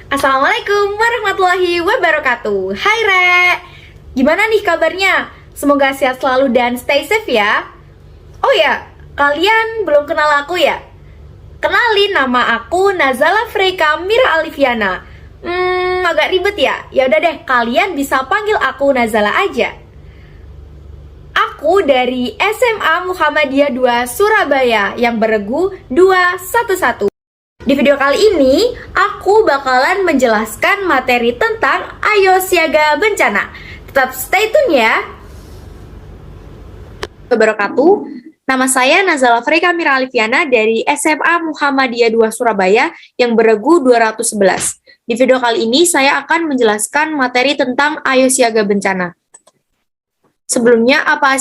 Assalamualaikum warahmatullahi wabarakatuh. Hai Re, gimana nih kabarnya? Semoga sehat selalu dan stay safe ya. Oh ya, kalian belum kenal aku ya? Kenalin, nama aku Nazala Freika Mira Alifiana. Agak ribet ya? Ya udah deh, kalian bisa panggil aku Nazala aja. Aku dari SMA Muhammadiyah 2 Surabaya yang beregu 211. Di video kali ini, aku bakalan menjelaskan materi tentang Ayo Siaga Bencana. Tetap stay tune ya. Wabarakatuh. Nama saya Nazala Freika Mira Alifiana dari SMA Muhammadiyah 2 Surabaya yang beregu 211. Di video kali ini, saya akan menjelaskan materi tentang Ayo Siaga Bencana. Sebelumnya, apa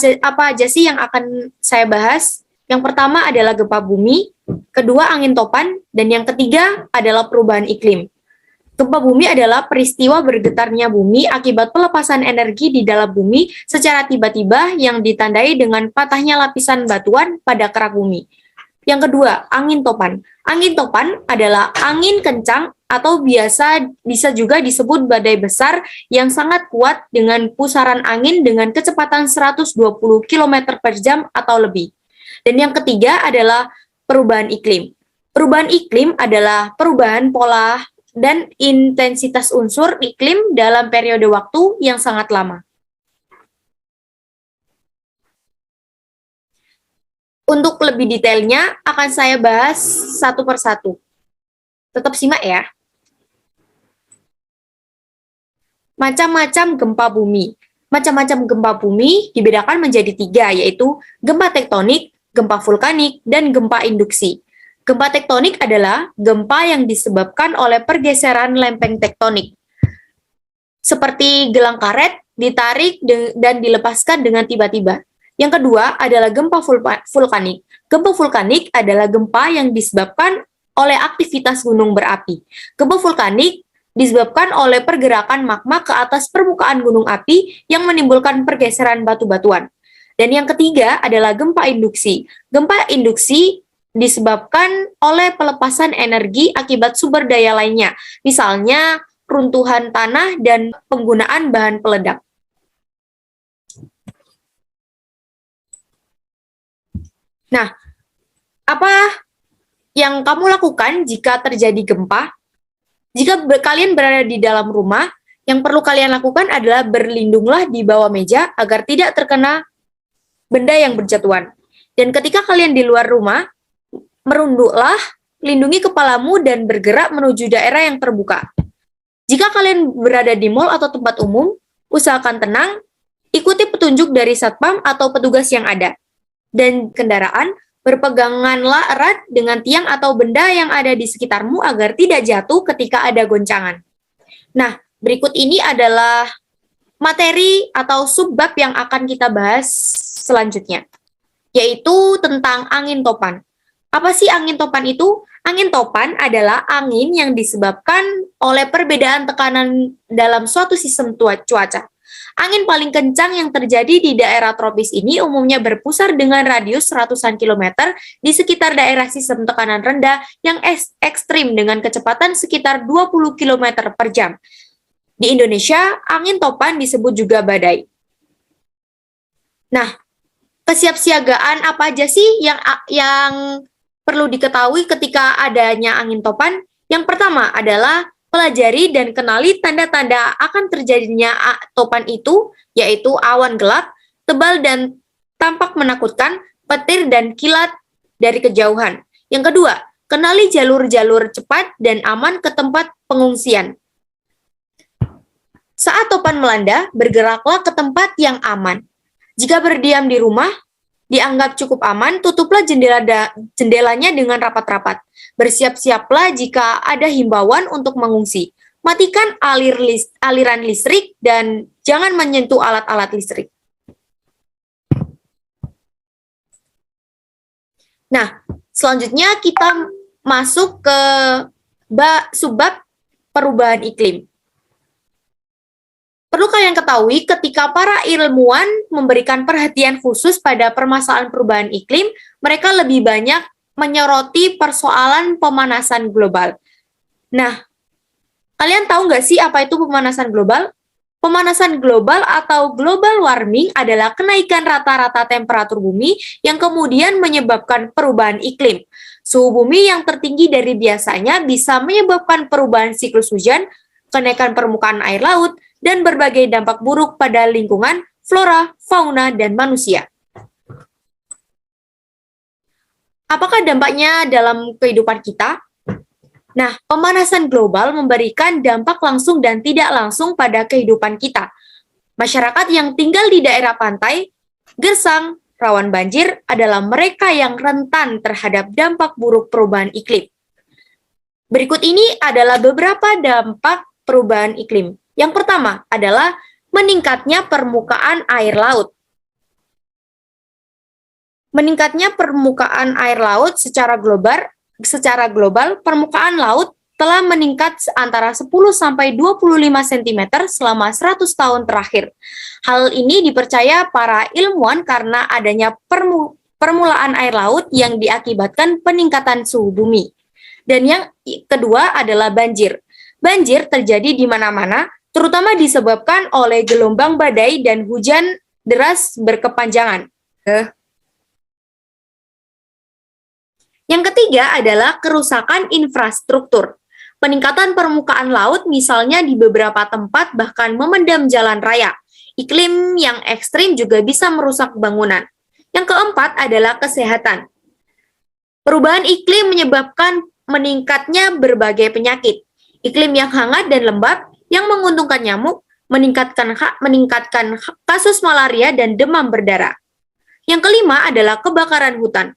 aja sih yang akan saya bahas? Yang pertama adalah gempa bumi, kedua angin topan, dan yang ketiga adalah perubahan iklim. Gempa bumi adalah peristiwa bergetarnya bumi akibat pelepasan energi di dalam bumi secara tiba-tiba yang ditandai dengan patahnya lapisan batuan pada kerak bumi. Yang kedua, angin topan. Angin topan adalah angin kencang atau bisa juga disebut badai besar yang sangat kuat dengan pusaran angin dengan kecepatan 120 km per jam atau lebih. Dan yang ketiga adalah perubahan iklim. Perubahan iklim adalah perubahan pola dan intensitas unsur iklim dalam periode waktu yang sangat lama. Untuk lebih detailnya akan saya bahas satu persatu. Tetap simak ya. Macam-macam gempa bumi. Macam-macam gempa bumi dibedakan menjadi 3, yaitu gempa tektonik, gempa vulkanik, dan gempa induksi. Gempa tektonik adalah gempa yang disebabkan oleh pergeseran lempeng tektonik. Seperti gelang karet, ditarik dan dilepaskan dengan tiba-tiba. Yang kedua adalah gempa vulkanik. Gempa vulkanik adalah gempa yang disebabkan oleh aktivitas gunung berapi. Gempa vulkanik disebabkan oleh pergerakan magma ke atas permukaan gunung api yang menimbulkan pergeseran batu-batuan. Dan yang ketiga adalah gempa induksi. Gempa induksi disebabkan oleh pelepasan energi akibat sumber daya lainnya, misalnya runtuhan tanah dan penggunaan bahan peledak. Nah, apa yang kamu lakukan jika terjadi gempa? Jika kalian berada di dalam rumah, yang perlu kalian lakukan adalah berlindunglah di bawah meja agar tidak terkena benda yang berjatuhan. Dan ketika kalian di luar rumah, merunduklah, lindungi kepalamu dan bergerak menuju daerah yang terbuka. Jika kalian berada di mal atau tempat umum, usahakan tenang, ikuti petunjuk dari satpam atau petugas yang ada. Dan kendaraan, berpeganganlah erat dengan tiang atau benda yang ada di sekitarmu agar tidak jatuh ketika ada goncangan. Nah, berikut ini adalah materi atau subbab yang akan kita bahas selanjutnya, yaitu tentang angin topan. Apa sih angin topan itu? Angin topan adalah angin yang disebabkan oleh perbedaan tekanan dalam suatu sistem cuaca. Angin paling kencang yang terjadi di daerah tropis ini umumnya berpusar dengan radius ratusan kilometer di sekitar daerah sistem tekanan rendah yang ekstrim dengan kecepatan sekitar 20 km per jam. Di Indonesia, angin topan disebut juga badai. Nah, kesiapsiagaan apa aja sih yang perlu diketahui ketika adanya angin topan? Yang pertama adalah pelajari dan kenali tanda-tanda akan terjadinya topan itu, yaitu awan gelap, tebal dan tampak menakutkan, petir dan kilat dari kejauhan. Yang kedua, kenali jalur-jalur cepat dan aman ke tempat pengungsian. Saat topan melanda, bergeraklah ke tempat yang aman. Jika berdiam di rumah, dianggap cukup aman, tutuplah jendelanya dengan rapat-rapat. Bersiap-siaplah jika ada himbauan untuk mengungsi. Matikan aliran listrik dan jangan menyentuh alat-alat listrik. Nah, selanjutnya kita masuk ke subbab perubahan iklim. Perlu kalian ketahui, ketika para ilmuwan memberikan perhatian khusus pada permasalahan perubahan iklim, mereka lebih banyak menyoroti persoalan pemanasan global. Nah, Kalian tahu nggak sih apa itu pemanasan global? Pemanasan global atau global warming adalah kenaikan rata-rata temperatur bumi yang kemudian menyebabkan perubahan iklim. Suhu bumi yang tertinggi dari biasanya bisa menyebabkan perubahan siklus hujan, kenaikan permukaan air laut, dan berbagai dampak buruk pada lingkungan, flora, fauna, dan manusia. Apakah dampaknya dalam kehidupan kita? Nah, pemanasan global memberikan dampak langsung dan tidak langsung pada kehidupan kita. Masyarakat yang tinggal di daerah pantai, gersang, rawan banjir adalah mereka yang rentan terhadap dampak buruk perubahan iklim. Berikut ini adalah beberapa dampak perubahan iklim. Yang pertama adalah meningkatnya permukaan air laut. Meningkatnya permukaan air laut secara global, permukaan laut telah meningkat antara 10 sampai 25 cm selama 100 tahun terakhir. Hal ini dipercaya para ilmuwan karena adanya permulaan air laut yang diakibatkan peningkatan suhu bumi. Dan yang kedua adalah banjir. Banjir terjadi di mana-mana, terutama disebabkan oleh gelombang badai dan hujan deras berkepanjangan. Yang ketiga adalah kerusakan infrastruktur. Peningkatan permukaan laut misalnya di beberapa tempat bahkan memendam jalan raya. Iklim yang ekstrim juga bisa merusak bangunan. Yang keempat adalah kesehatan. Perubahan iklim menyebabkan meningkatnya berbagai penyakit. Iklim yang hangat dan lembab yang menguntungkan nyamuk meningkatkan kasus malaria dan demam berdarah. Yang kelima adalah kebakaran hutan.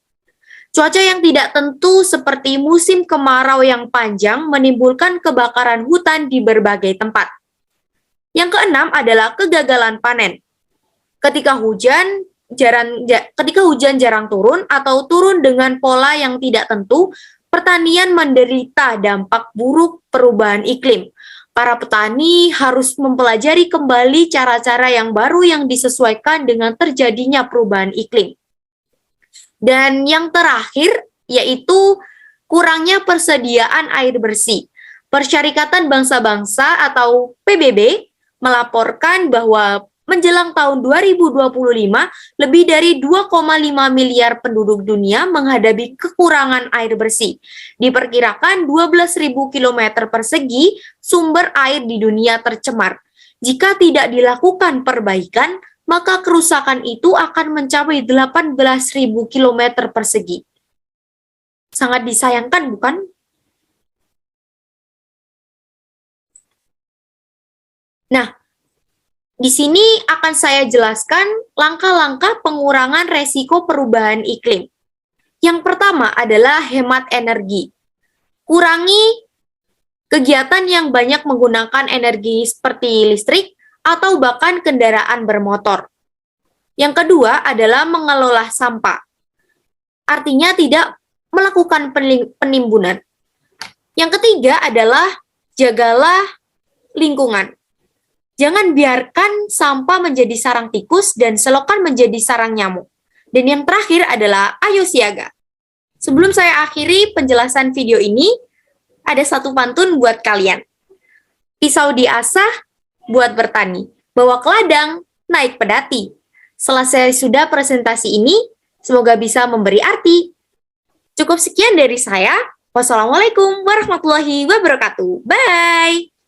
Cuaca yang tidak tentu seperti musim kemarau yang panjang menimbulkan kebakaran hutan di berbagai tempat. Yang keenam adalah kegagalan panen. Ketika hujan jarang turun atau turun dengan pola yang tidak tentu, pertanian menderita dampak buruk perubahan iklim. Para petani harus mempelajari kembali cara-cara yang baru yang disesuaikan dengan terjadinya perubahan iklim. Dan yang terakhir yaitu kurangnya persediaan air bersih. Persyarikatan Bangsa-Bangsa atau PBB melaporkan bahwa menjelang tahun 2025 lebih dari 2,5 miliar penduduk dunia menghadapi kekurangan air bersih. Diperkirakan 12.000 km persegi sumber air di dunia tercemar. Jika tidak dilakukan perbaikan, maka kerusakan itu akan mencapai 18.000 km persegi. Sangat disayangkan, bukan? Nah, di sini akan saya jelaskan langkah-langkah pengurangan resiko perubahan iklim. Yang pertama adalah hemat energi. Kurangi kegiatan yang banyak menggunakan energi seperti listrik, atau bahkan kendaraan bermotor. Yang kedua adalah mengelola sampah. Artinya tidak melakukan penimbunan. Yang ketiga adalah jagalah lingkungan. Jangan biarkan sampah menjadi sarang tikus dan selokan menjadi sarang nyamuk. Dan yang terakhir adalah ayo siaga. Sebelum saya akhiri penjelasan video ini, ada satu pantun buat kalian. Pisau diasah buat bertani, bawa ke ladang, naik pedati. Selesai sudah presentasi ini, semoga bisa memberi arti. Cukup sekian dari saya. Wassalamualaikum warahmatullahi wabarakatuh. Bye!